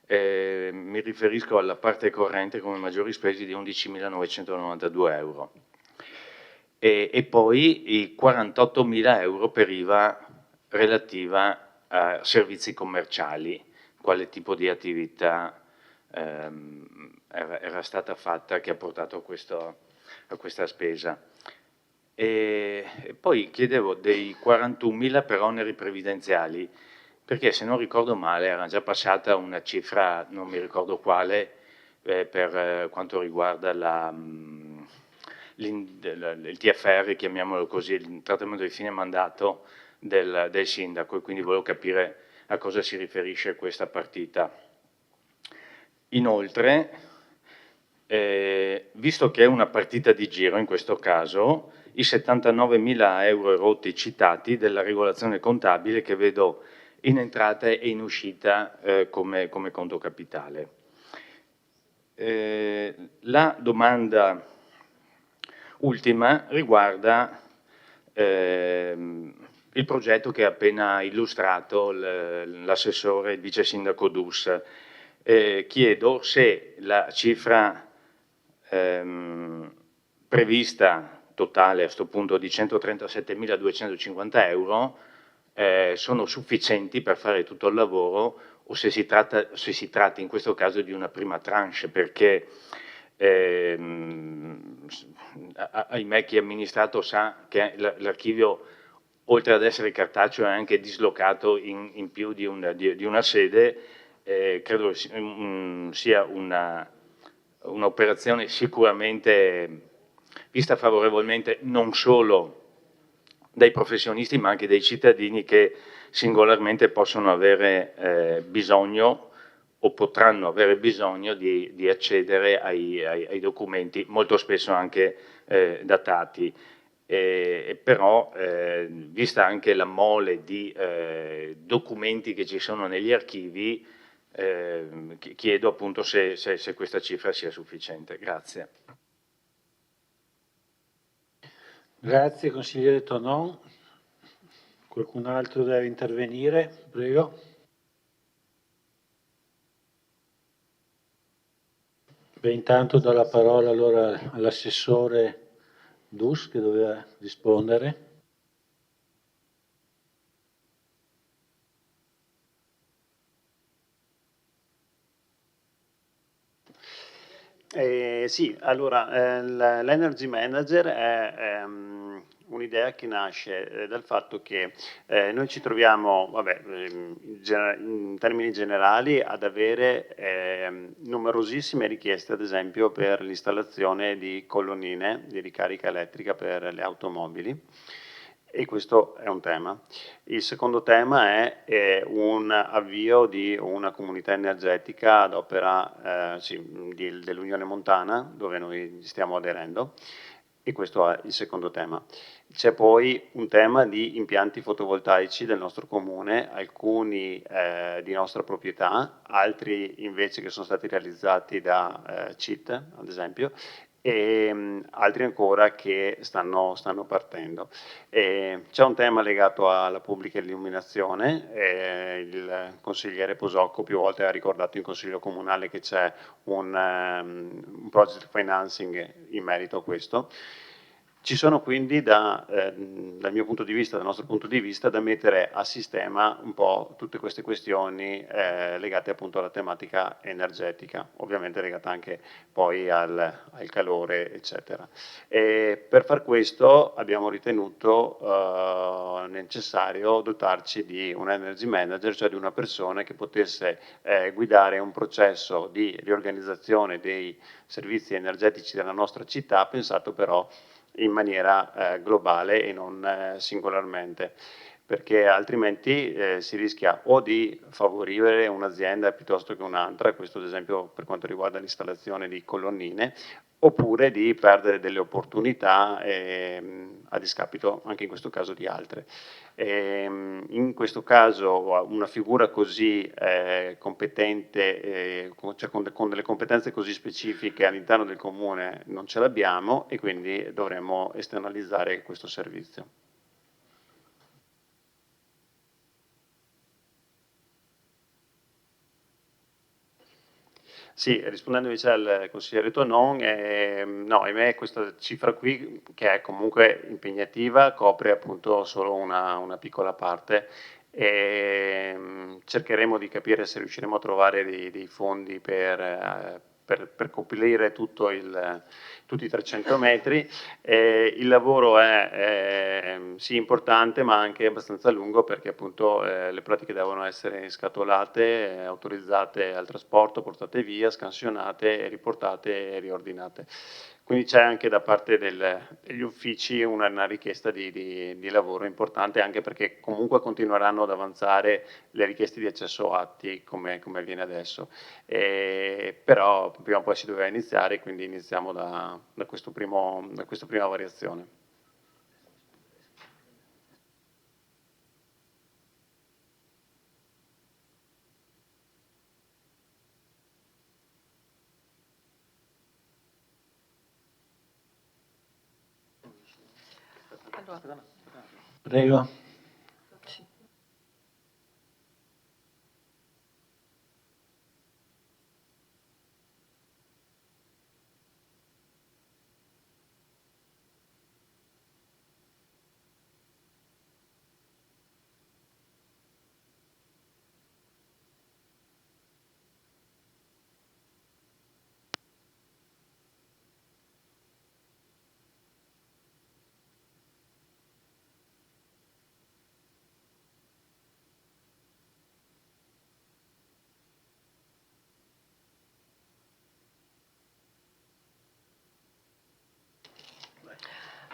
Mi riferisco alla parte corrente come maggiori spese di 11.992 euro. E poi i 48.000 euro per IVA relativa a servizi commerciali, quale tipo di attività era stata fatta che ha portato a questa spesa. E poi chiedevo dei 41.000 per oneri previdenziali, perché se non ricordo male era già passata una cifra, non mi ricordo quale, per quanto riguarda il TFR, chiamiamolo così, il trattamento di fine mandato del sindaco, e quindi volevo capire a cosa si riferisce questa partita. Inoltre, visto che è una partita di giro in questo caso, i 79.000 euro rotti citati della regolazione contabile che vedo in entrata e in uscita come conto capitale. La domanda ultima riguarda il progetto che ha appena illustrato l'assessore, il vice sindaco Dus. Chiedo se la cifra prevista totale a questo punto di 137.250 euro sono sufficienti per fare tutto il lavoro o se si tratta in questo caso di una prima tranche, perché ahimè chi è amministrato sa che l'archivio, oltre ad essere cartaceo, è anche dislocato in più di una sede. Credo sia un'operazione sicuramente vista favorevolmente non solo dai professionisti ma anche dai cittadini che singolarmente possono avere bisogno o potranno avere bisogno di accedere ai documenti, molto spesso anche datati. Però, vista anche la mole di documenti che ci sono negli archivi, chiedo appunto se questa cifra sia sufficiente. Grazie. Grazie consigliere Tonon. Qualcun altro deve intervenire? Prego. Beh, intanto do la parola allora all'assessore Dus che doveva rispondere. Sì, allora l'Energy Manager è un'idea che nasce dal fatto che noi ci troviamo, in termini generali, ad avere numerosissime richieste, ad esempio, per l'installazione di colonnine di ricarica elettrica per le automobili. E questo è un tema. Il secondo tema è un avvio di una comunità energetica ad opera dell'Unione Montana, dove noi stiamo aderendo, e questo è il secondo tema. C'è poi un tema di impianti fotovoltaici del nostro comune, alcuni di nostra proprietà, altri invece che sono stati realizzati da CIT, ad esempio, e altri ancora che stanno partendo. C'è un tema legato alla pubblica illuminazione, il consigliere Posocco più volte ha ricordato in consiglio comunale che c'è un project financing in merito a questo. Ci sono quindi dal mio punto di vista, dal nostro punto di vista, da mettere a sistema un po' tutte queste questioni legate appunto alla tematica energetica, ovviamente legata anche poi al calore, eccetera. E per far questo abbiamo ritenuto necessario dotarci di un energy manager, cioè di una persona che potesse guidare un processo di riorganizzazione dei servizi energetici della nostra città, pensato però in maniera globale e non singolarmente, perché altrimenti si rischia o di favorire un'azienda piuttosto che un'altra, questo ad esempio per quanto riguarda l'installazione di colonnine, oppure di perdere delle opportunità a discapito anche in questo caso di altre. In questo caso una figura così competente, cioè con delle competenze così specifiche all'interno del comune non ce l'abbiamo e quindi dovremmo esternalizzare questo servizio. Sì, rispondendo invece al consigliere Tonon, no, ahimè questa cifra qui, che è comunque impegnativa, copre appunto solo una piccola parte e cercheremo di capire se riusciremo a trovare dei fondi per coprire tutti i 300 metri. Il lavoro è sì importante ma anche abbastanza lungo perché appunto le pratiche devono essere scatolate, autorizzate al trasporto, portate via, scansionate, riportate e riordinate. Quindi c'è anche da parte degli uffici una richiesta di lavoro importante, anche perché comunque continueranno ad avanzare le richieste di accesso atti come avviene adesso. Però prima o poi si doveva iniziare, quindi iniziamo da questa prima variazione. Prego.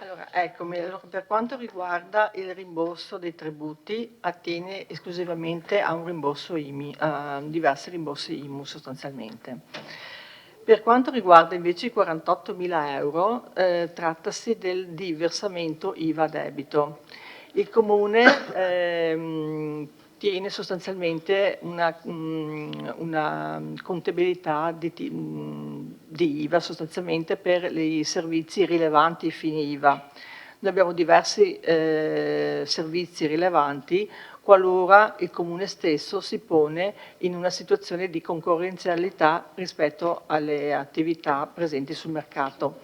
Allora, eccomi, per quanto riguarda il rimborso dei tributi, attiene esclusivamente a un rimborso IMI, a diversi rimborsi IMU sostanzialmente. Per quanto riguarda invece i 48.000 euro, trattasi di versamento IVA a debito. Il Comune tiene sostanzialmente una contabilità di IVA sostanzialmente per i servizi rilevanti ai fini IVA. Noi abbiamo diversi servizi rilevanti qualora il Comune stesso si pone in una situazione di concorrenzialità rispetto alle attività presenti sul mercato.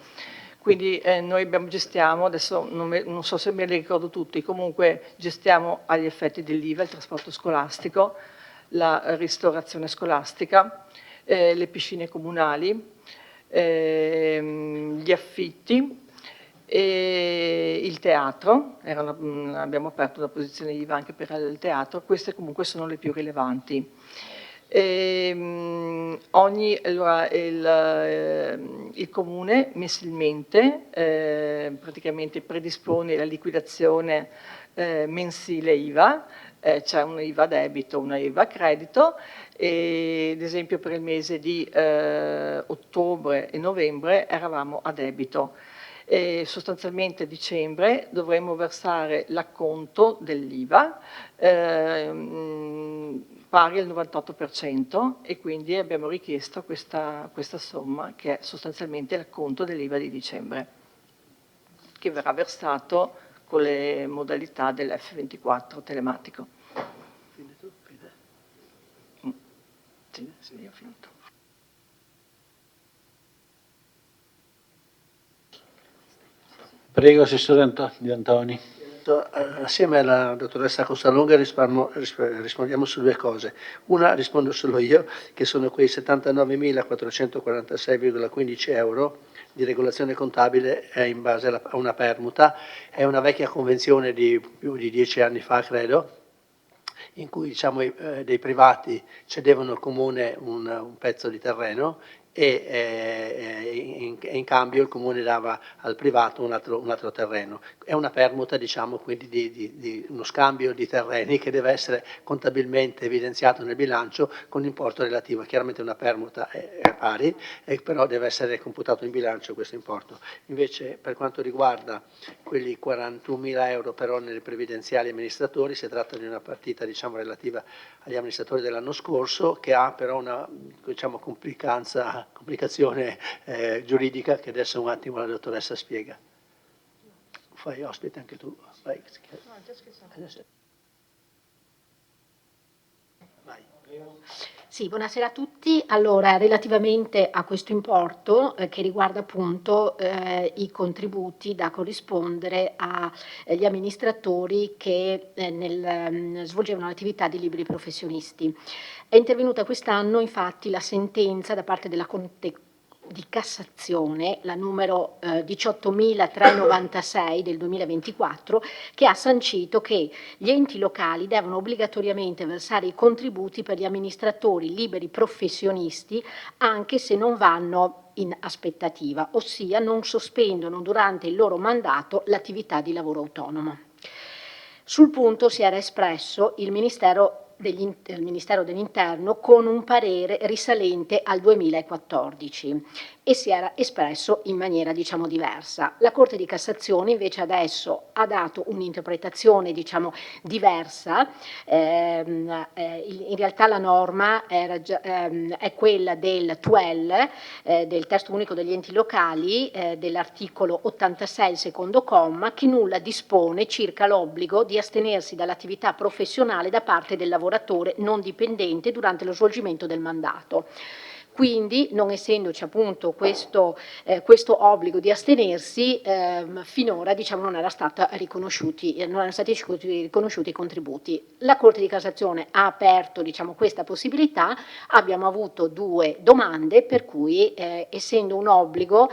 Quindi noi gestiamo, adesso non so se me li ricordo tutti, comunque gestiamo agli effetti dell'IVA, il trasporto scolastico, la ristorazione scolastica, le piscine comunali, gli affitti E il teatro, abbiamo aperto una posizione IVA anche per il teatro, queste comunque sono le più rilevanti. Allora, il Comune mensilmente praticamente predispone la liquidazione mensile IVA, c'è un IVA a debito, una IVA a credito, e ad esempio per il mese di ottobre e novembre eravamo a debito. E sostanzialmente a dicembre dovremo versare l'acconto dell'IVA pari al 98% e quindi abbiamo richiesto questa somma che è sostanzialmente l'acconto dell'IVA di dicembre, che verrà versato con le modalità dell'F24 telematico. Sì, ho finito. Prego, Assessore Di Antoni. Assieme alla dottoressa Costalunga rispondiamo su due cose. Una rispondo solo io, che sono quei 79.446,15 euro di regolazione contabile in base a una permuta. È una vecchia convenzione di più di 10 anni fa, credo, in cui diciamo, dei privati cedevano al comune un pezzo di terreno e in cambio il comune dava al privato un altro terreno. È una permuta, diciamo, quindi di uno scambio di terreni che deve essere contabilmente evidenziato nel bilancio con l'importo relativo. Chiaramente una permuta è pari, però deve essere computato in bilancio questo importo. Invece per quanto riguarda quelli 41.000 euro per oneri previdenziali amministratori, si tratta di una partita, diciamo, relativa agli amministratori dell'anno scorso, che ha però una, diciamo, complicazione giuridica che adesso un attimo la dottoressa spiega. Fai ospite anche tu. Vai. Sì, buonasera a tutti. Allora, relativamente a questo importo che riguarda appunto i contributi da corrispondere agli amministratori che svolgevano l'attività di liberi professionisti. È intervenuta quest'anno infatti la sentenza da parte della Corte di Cassazione, la numero 18.396 del 2024, che ha sancito che gli enti locali devono obbligatoriamente versare i contributi per gli amministratori liberi professionisti anche se non vanno in aspettativa, ossia non sospendono durante il loro mandato l'attività di lavoro autonomo. Sul punto si era espresso il Ministero dell'Interno con un parere risalente al 2014 e si era espresso in maniera, diciamo, diversa. La Corte di Cassazione invece adesso ha dato un'interpretazione, diciamo, diversa. In realtà la norma è quella del TUEL, del Testo Unico degli Enti Locali, dell'articolo 86, il secondo comma, che nulla dispone circa l'obbligo di astenersi dall'attività professionale da parte del lavoratore non dipendente durante lo svolgimento del mandato. Quindi, non essendoci appunto questo obbligo di astenersi, finora, diciamo, non erano stati riconosciuti i contributi. La Corte di Cassazione ha aperto, diciamo, questa possibilità. Abbiamo avuto due domande per cui, essendo un obbligo,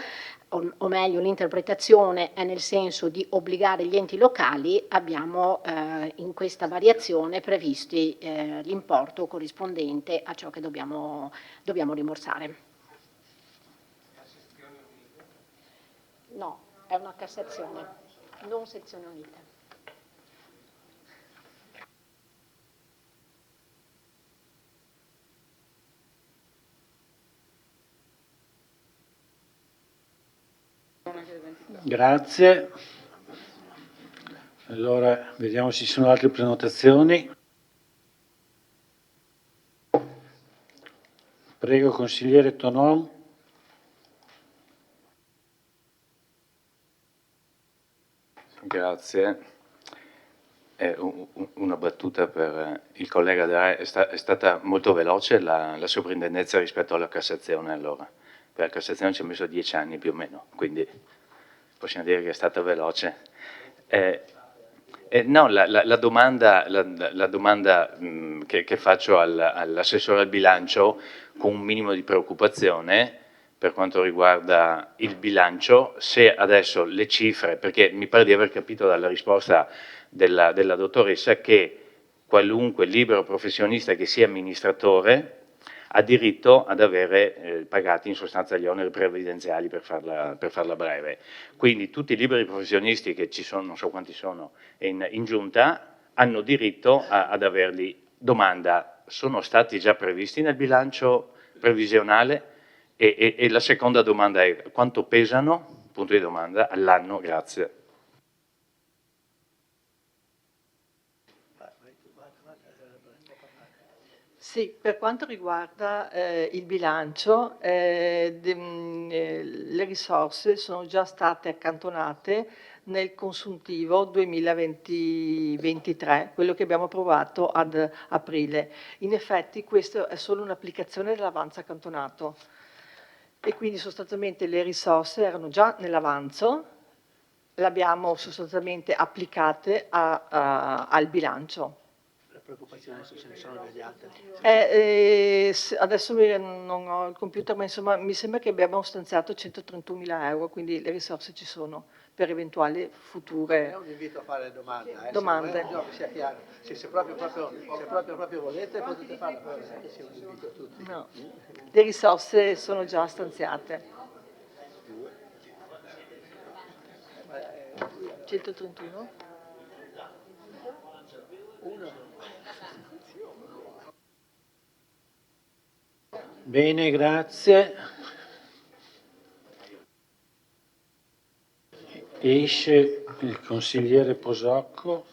o meglio l'interpretazione è nel senso di obbligare gli enti locali, abbiamo in questa variazione previsti l'importo corrispondente a ciò che dobbiamo rimborsare. No, è una Cassazione, non sezione unita. Grazie. Allora, vediamo se ci sono altre prenotazioni. Prego, consigliere Tonon. Grazie. Una battuta per il collega De Re. È stata molto veloce la soprintendenza rispetto alla Cassazione allora. Per la Cassazione ci ha messo 10 anni più o meno, quindi possiamo dire che è stata veloce. No, la domanda che faccio all'assessore al bilancio con un minimo di preoccupazione, per quanto riguarda il bilancio, se adesso le cifre, perché mi pare di aver capito dalla risposta della dottoressa che qualunque libero professionista che sia amministratore ha diritto ad avere pagati in sostanza gli oneri previdenziali, per farla breve. Quindi tutti i liberi professionisti che ci sono, non so quanti sono, in giunta, hanno diritto ad averli. Domanda, sono stati già previsti nel bilancio previsionale? E la seconda domanda è quanto pesano, punto di domanda, all'anno? Grazie. Sì, per quanto riguarda il bilancio, le risorse sono già state accantonate nel consuntivo 2020-23, quello che abbiamo approvato ad aprile. In effetti questo è solo un'applicazione dell'avanzo accantonato e quindi sostanzialmente le risorse erano già nell'avanzo, le abbiamo sostanzialmente applicate al bilancio. Preoccupazione se ce ne sono degli altri. Adesso non ho il computer, ma insomma mi sembra che abbiamo stanziato 131.000 euro, quindi le risorse ci sono per eventuali future. È un invito a fare domande. Domande. Sia chiaro. Se proprio volete potete farlo, però non è che sia un invito a tutti. No, le risorse sono già stanziate. 131? Bene, grazie. Esce il consigliere Posocco.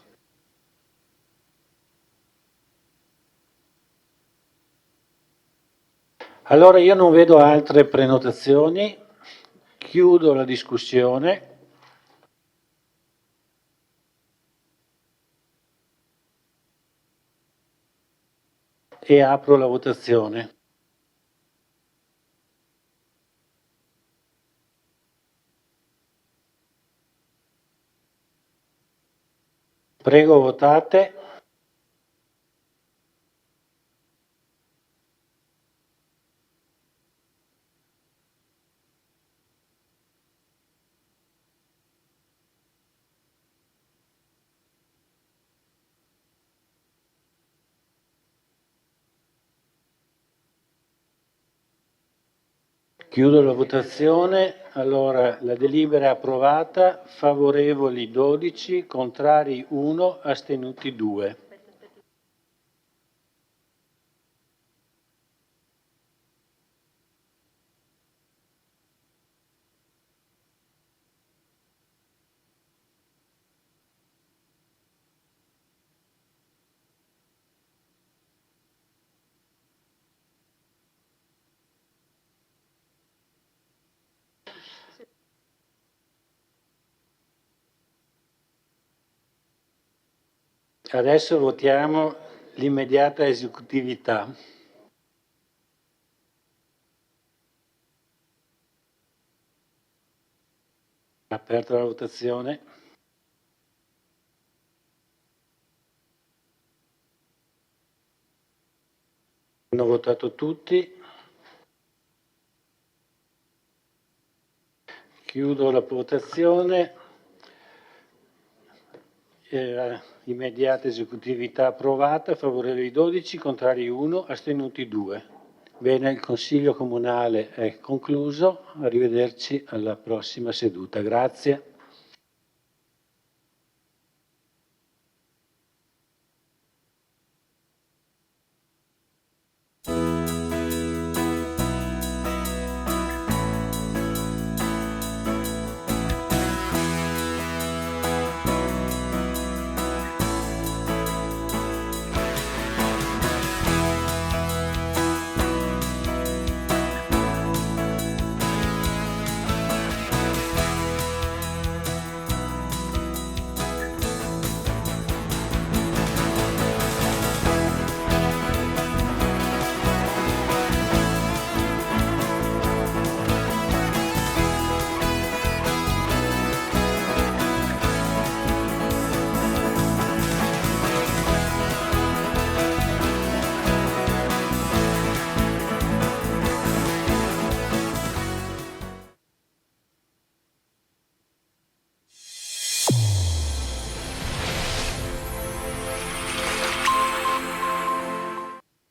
Allora io non vedo altre prenotazioni, chiudo la discussione. E apro la votazione. Prego, votate. Chiudo la votazione. Allora, la delibera è approvata, favorevoli 12, contrari 1, astenuti 2. Adesso votiamo l'immediata esecutività. Aperta la votazione. Hanno votato tutti. Chiudo la votazione. Immediata esecutività approvata, favorevoli 12, contrari 1, astenuti 2. Bene, il Consiglio Comunale è concluso, arrivederci alla prossima seduta. Grazie.